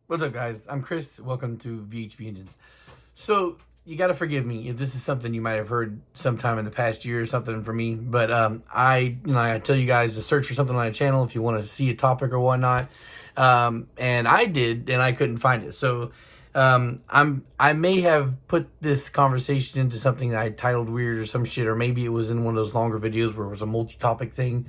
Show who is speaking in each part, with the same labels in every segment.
Speaker 1: What's up, guys? I'm Chris. Welcome to VHB Engines. So, you got to forgive me if this is something you might have heard sometime in the past year or something from me. But I tell you guys to search for something on my channel if you want to see a topic or whatnot. And I did, and I couldn't find it. So, I may have put this conversation into something that I titled weird or some shit, or maybe it was in one of those longer videos where it was a multi-topic thing,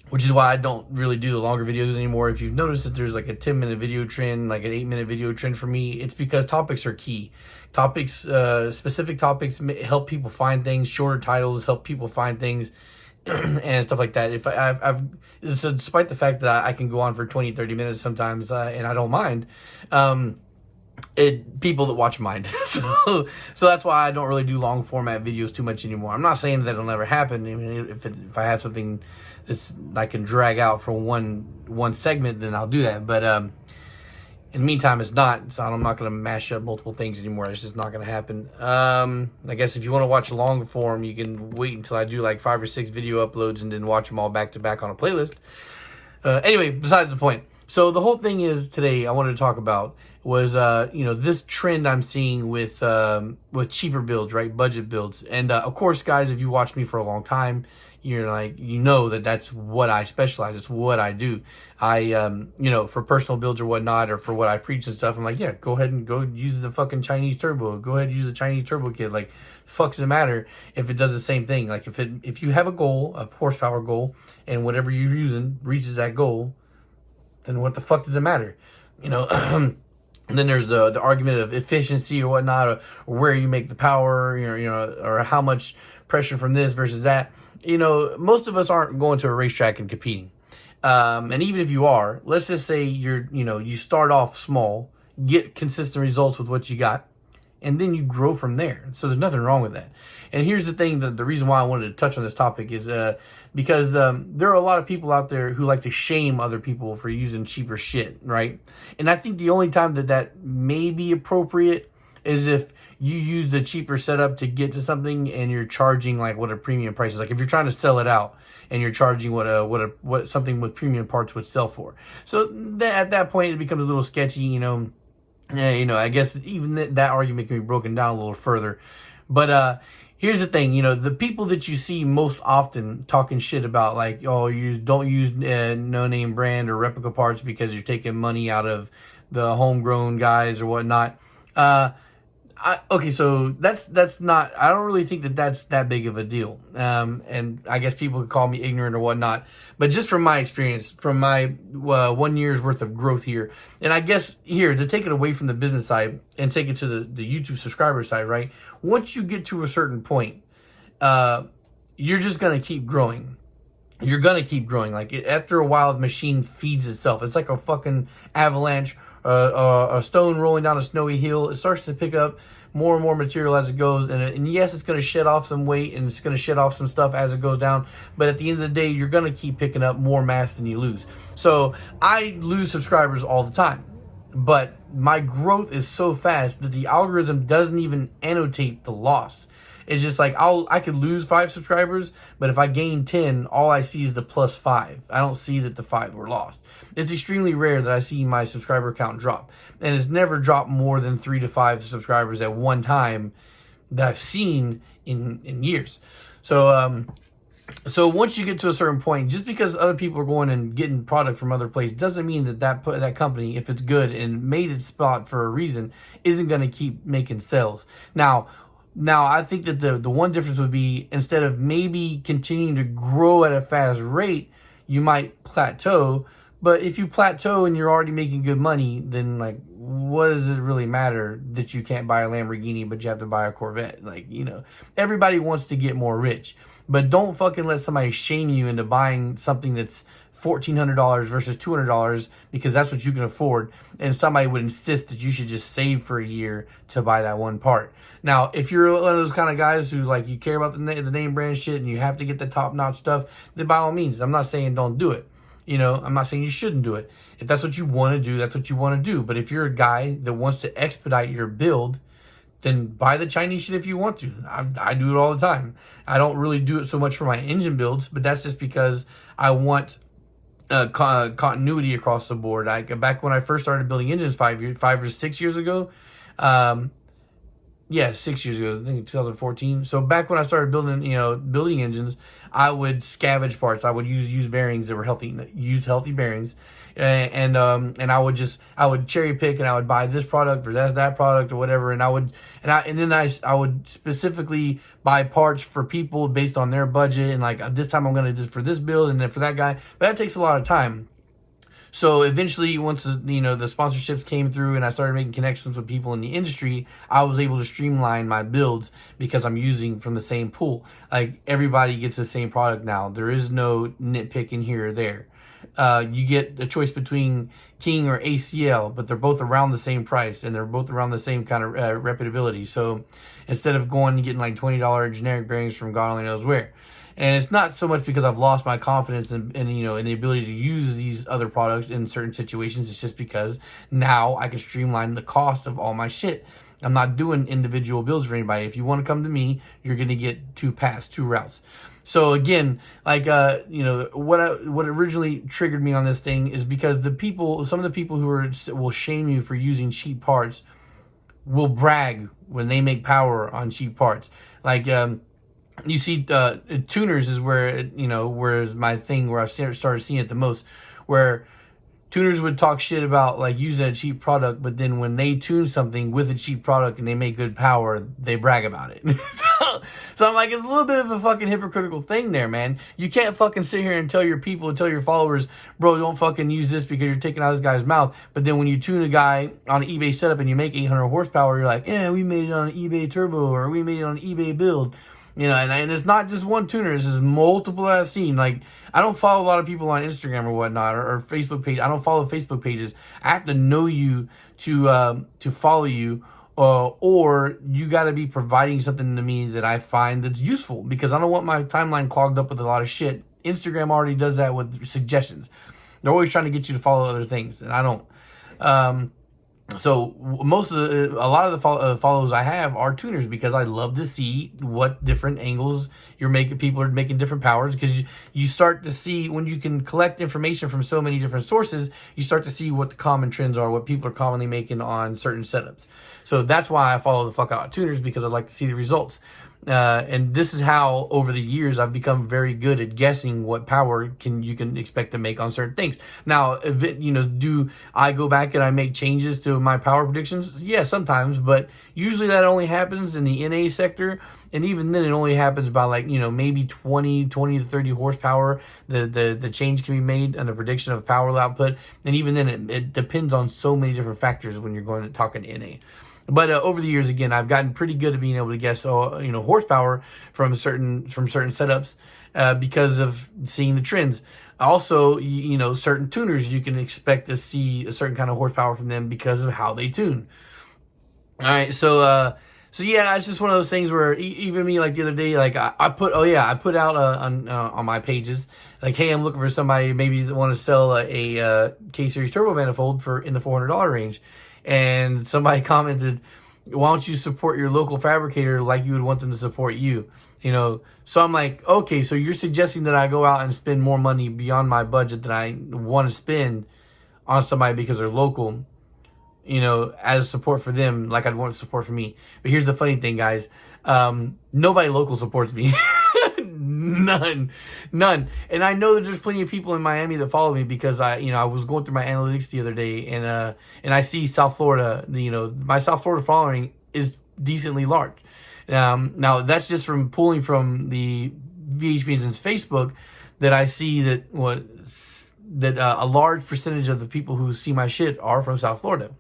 Speaker 1: which is why I don't really do the longer videos anymore. If you've noticed that there's like a 10-minute video trend, like an 8-minute video trend for me, it's because topics are key. Topics, specific topics help people find things. Shorter titles help people find things and stuff like that. If so despite the fact that I can go on for 20, 30 minutes sometimes, and I don't mind, people that watch mind. So that's why I don't really do long format videos too much anymore. I'm not saying that it'll never happen. I mean, if I have something that's I can drag out for one segment, then I'll do that. But in the meantime, it's not. So I'm not going to mash up multiple things anymore. It's just not going to happen. I guess if you want to watch a long form, you can wait until I do like 5 or 6 video uploads and then watch them all back to back on a playlist. Anyway, besides the point. So the whole thing is today I wanted to talk about was this trend I'm seeing with cheaper builds, right? Budget builds. And of course, guys, if you watch me for a long time, you're like, you know that that's what I specialize. It's what I do. I for personal builds or whatnot, or for what I preach and stuff, I'm like, yeah, go ahead and go use the fucking Chinese turbo. Go ahead and use the Chinese turbo kit. Like, fuck does it matter if it does the same thing? Like, if you have a goal, a horsepower goal, and whatever you're using reaches that goal, then what the fuck does it matter? And then there's the argument of efficiency or whatnot, or where you make the power, or how much pressure from this versus that. Most of us aren't going to a racetrack and competing. And even if you are, let's just say you start off small, get consistent results with what you got, and then you grow from there. So there's nothing wrong with that. And here's the thing, the reason why I wanted to touch on this topic is because there are a lot of people out there who like to shame other people for using cheaper shit, right? And I think the only time that may be appropriate is if you use the cheaper setup to get to something and you're charging like what a premium price is. Like if you're trying to sell it out and you're charging what something with premium parts would sell for. So at that point it becomes a little sketchy, I guess even that argument can be broken down a little further. But here's the thing, the people that you see most often talking shit about, like, oh, you don't use no-name brand or replica parts because you're taking money out of the homegrown guys or whatnot. Okay, so that's not, I don't really think that's that big of a deal. And I guess people could call me ignorant or whatnot, but just from my experience, from my 1 year's worth of growth here, and I guess here, to take it away from the business side and take it to the YouTube subscriber side, right? Once you get to a certain point, you're just going to keep growing. You're going to keep growing. Like, after a while, the machine feeds itself. It's like a fucking avalanche, a stone rolling down a snowy hill. It starts to pick up more and more material as it goes. And yes, it's going to shed off some weight and it's going to shed off some stuff as it goes down. But at the end of the day, you're going to keep picking up more mass than you lose. So I lose subscribers all the time. But my growth is so fast that the algorithm doesn't even annotate the loss. It's just like I could lose 5 subscribers, but if I gain 10, all I see is the +5. I don't see that the 5 were lost. It's extremely rare that I see my subscriber count drop, and it's never dropped more than 3 to 5 subscribers at one time that I've seen in years. So once you get to a certain point, just because other people are going and getting product from other places doesn't mean that company, if it's good and made its spot for a reason, isn't going to keep making sales. Now, I think that the one difference would be, instead of maybe continuing to grow at a fast rate, you might plateau. But if you plateau and you're already making good money, then, like, what does it really matter that you can't buy a Lamborghini, but you have to buy a Corvette? Like, everybody wants to get more rich. But don't fucking let somebody shame you into buying something that's $1,400 versus $200 because that's what you can afford, and somebody would insist that you should just save for a year to buy that one part. Now, if you're one of those kind of guys who, like, you care about the name brand shit and you have to get the top-notch stuff, then by all means, I'm not saying don't do it. I'm not saying you shouldn't do it. If that's what you want to do, that's what you want to do. But if you're a guy that wants to expedite your build, then buy the Chinese shit if you want to. I do it all the time. I don't really do it so much for my engine builds, but that's just because I want continuity across the board. Back when I first started building engines 5 or 6 years ago, um, yeah, 6 years ago, I think 2014. So back when I started building engines, I would scavenge parts. I would use bearings that were healthy bearings, and I would cherry pick, and I would buy this product or that product or whatever, and then I would specifically buy parts for people based on their budget, and like this time I'm gonna do for this build and then for that guy. But that takes a lot of time. So eventually, once the sponsorships came through and I started making connections with people in the industry, I was able to streamline my builds because I'm using from the same pool. Like everybody gets the same product now. There is no nitpicking here or there. You get a choice between King or ACL, but they're both around the same price and they're both around the same kind of reputability. So instead of going and getting like $20 generic bearings from God only knows where. And it's not so much because I've lost my confidence in the ability to use these other products in certain situations. It's just because now I can streamline the cost of all my shit. I'm not doing individual builds for anybody. If you want to come to me, you're going to get two routes. So again, like, what originally triggered me on this thing is because some of the people who will shame you for using cheap parts will brag when they make power on cheap parts. Like, you see, tuners is where my thing, where I started seeing it the most, where tuners would talk shit about like using a cheap product, but then when they tune something with a cheap product and they make good power, they brag about it. So I'm like, it's a little bit of a fucking hypocritical thing there, man. You can't fucking sit here and tell your people, tell your followers, bro, don't fucking use this because you're taking out this guy's mouth. But then when you tune a guy on an eBay setup and you make 800 horsepower, you're like, yeah, we made it on an eBay turbo, or we made it on an eBay build. And it's not just one tuner. This is multiple that I've seen. Like, I don't follow a lot of people on Instagram or whatnot, or Facebook page. I don't follow Facebook pages. I have to know you to follow you, or you got to be providing something to me that I find that's useful, because I don't want my timeline clogged up with a lot of shit. Instagram already does that with suggestions. They're always trying to get you to follow other things, and I don't. So a lot of the follows I have are tuners, because I love to see what different angles people are making different powers, because you start to see, when you can collect information from so many different sources, you start to see what the common trends are, what people are commonly making on certain setups. So that's why I follow the fuck out of tuners, because I like to see the results. And this is how, over the years, I've become very good at guessing what power you can expect to make on certain things. Now, do I go back and I make changes to my power predictions? Yeah, sometimes, but usually that only happens in the NA sector. And even then, it only happens by like, maybe 20 to 30 horsepower. The change can be made on the prediction of power output. And even then, it depends on so many different factors when you're going to talk in NA. But over the years, again, I've gotten pretty good at being able to guess, horsepower from certain setups, because of seeing the trends. Also, certain tuners, you can expect to see a certain kind of horsepower from them because of how they tune. All right, so yeah, it's just one of those things where even me, like the other day, like I put out on my pages, like, hey, I'm looking for somebody maybe that want to sell a K-Series turbo manifold in the $400 range. And somebody commented, why don't you support your local fabricator like you would want them to support you? So I'm like, okay, so you're suggesting that I go out and spend more money beyond my budget that I want to spend on somebody because they're local, as support for them, like I'd want support for me. But here's the funny thing, guys. Nobody local supports me. None. And I know that there's plenty of people in Miami that follow me, because I was going through my analytics the other day, and I see South Florida, my South Florida following is decently large. Now that's just from pulling from the VHP Engine's Facebook, that I see that a large percentage of the people who see my shit are from South Florida.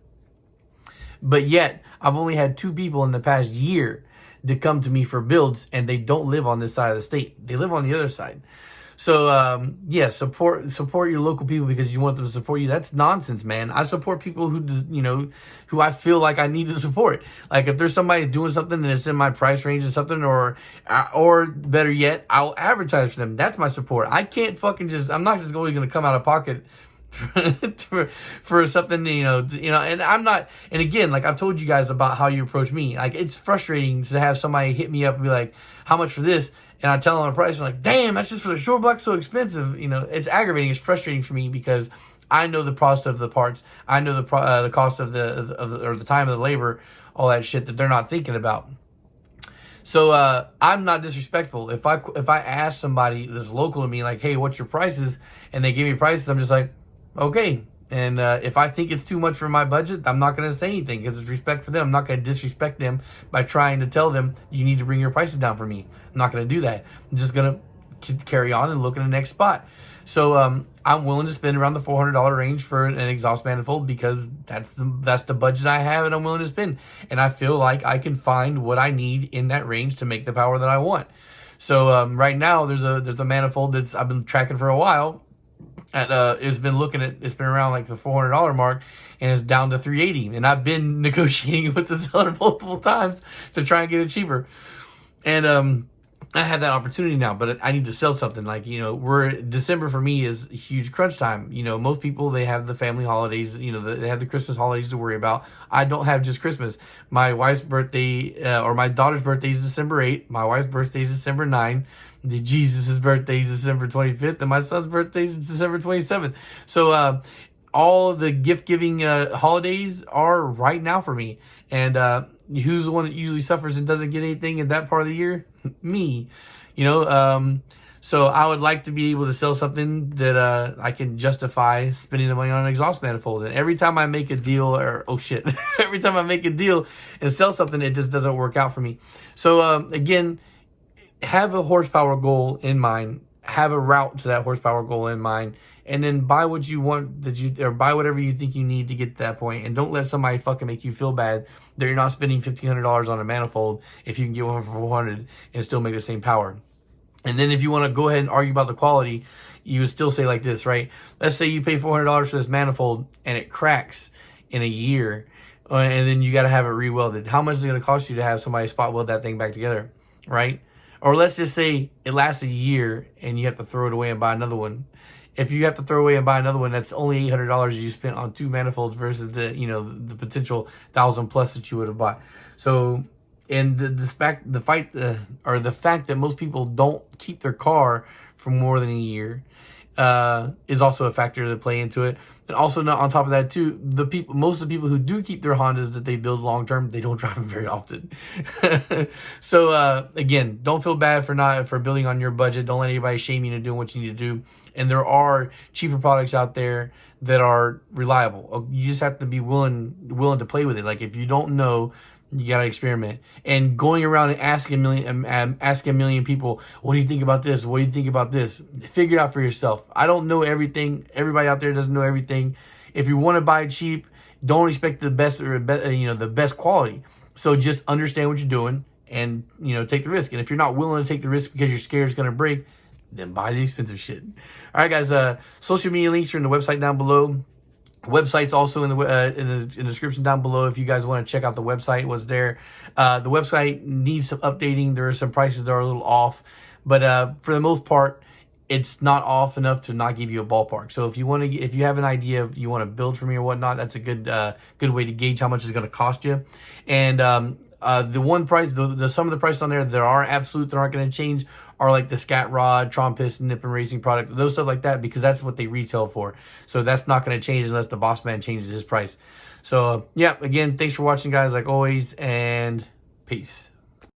Speaker 1: But yet, I've only had 2 people in the past year to come to me for builds, and they don't live on this side of the state. They live on the other side. So, yeah, support your local people because you want them to support you. That's nonsense, man. I support people who I feel like I need to support. Like, if there's somebody doing something and it's in my price range or something, or better yet, I'll advertise for them. That's my support. I can't I'm not just going to come out of pocket for something, and I'm not, and again, like I've told you guys about how you approach me. Like, it's frustrating to have somebody hit me up and be like, how much for this? and I tell them a price, I'm like, damn, that's just for the short block, so expensive. You know, it's aggravating, it's frustrating for me because I know the cost of the parts, I know the cost of or the time of the labor, all that shit that they're not thinking about. So I'm not disrespectful. If I ask somebody that's local to me, like, hey, what's your prices, and they give me prices, I'm just like, okay. And if I think it's too much for my budget, I'm not going to say anything because it's respect for them. I'm not going to disrespect them by trying to tell them you need to bring your prices down for me. I'm not going to do that. I'm just going to carry on and look at the next spot. So I'm willing to spend around the $400 range for an exhaust manifold because that's the budget I have and I'm willing to spend. And I feel like I can find what I need in that range to make the power that I want. So right now there's a manifold that's I've been tracking for a while. It's been around like the $400 mark, and it's down to $380. And I've been negotiating with the seller multiple times to try and get it cheaper. And I have that opportunity now, but I need to sell something. Like, you know, December for me is huge crunch time. You know, most people, they have the family holidays, you know, they have the Christmas holidays to worry about. I don't have just Christmas. My wife's birthday, or my daughter's birthday is December 8th. My wife's birthday is December 9th. Jesus' birthday is December 25th, and my son's birthday is December 27th. So all the gift-giving holidays are right now for me. And who's the one that usually suffers and doesn't get anything in that part of the year? Me. You know, so I would like to be able to sell something that I can justify spending the money on an exhaust manifold. And every time I make a deal, every time I make a deal and sell something, it just doesn't work out for me. So again, have a horsepower goal in mind, have a route to that horsepower goal in mind, and then buy what you want or buy whatever you think you need to get to that point. And don't let somebody fucking make you feel bad that you're not spending $1,500 on a manifold if you can get one for $400 and still make the same power. And then if you want to go ahead and argue about the quality, you would still say like this, right? Let's say you pay $400 for this manifold and it cracks in a year, and then you got to have it re-welded. How much is it going to cost you to have somebody spot weld that thing back together, right? Or let's just say it lasts a year and you have to throw it away and buy another one. If you have to throw away and buy another one, that's only $800 you spent on two manifolds versus the potential 1,000 plus that you would have bought. So, and the fact that most people don't keep their car for more than a year is also a factor that play into it. And also, not on top of that too, most of the people who do keep their Hondas that they build long term, they don't drive them very often. So again, don't feel bad for building on your budget. Don't let anybody shame you into doing what you need to do. And there are cheaper products out there that are reliable. You just have to be willing to play with it. Like if you don't know, you gotta experiment. And going around and asking a million people, what do you think about this? What do you think about this? Figure it out for yourself. I don't know everything. Everybody out there doesn't know everything. If you want to buy cheap, don't expect the best the best quality. So just understand what you're doing and take the risk. And if you're not willing to take the risk because you're scared it's gonna break, then buy the expensive shit. All right, guys. Social media links are in the website down below. Website's also in the description down below if you guys want to check out the website. What's there? The website needs some updating. There are some prices that are a little off, but for the most part, it's not off enough to not give you a ballpark. So if you have an idea of you want to build for me or whatnot, that's a good way to gauge how much it's going to cost you. And the one price, some of the prices on there that are absolute that aren't going to change are like the Scat Rod, Tron Piston, Nippon Racing product, those stuff like that, because that's what they retail for. So that's not going to change unless the boss man changes his price. So yeah, again, thanks for watching, guys, like always, and peace.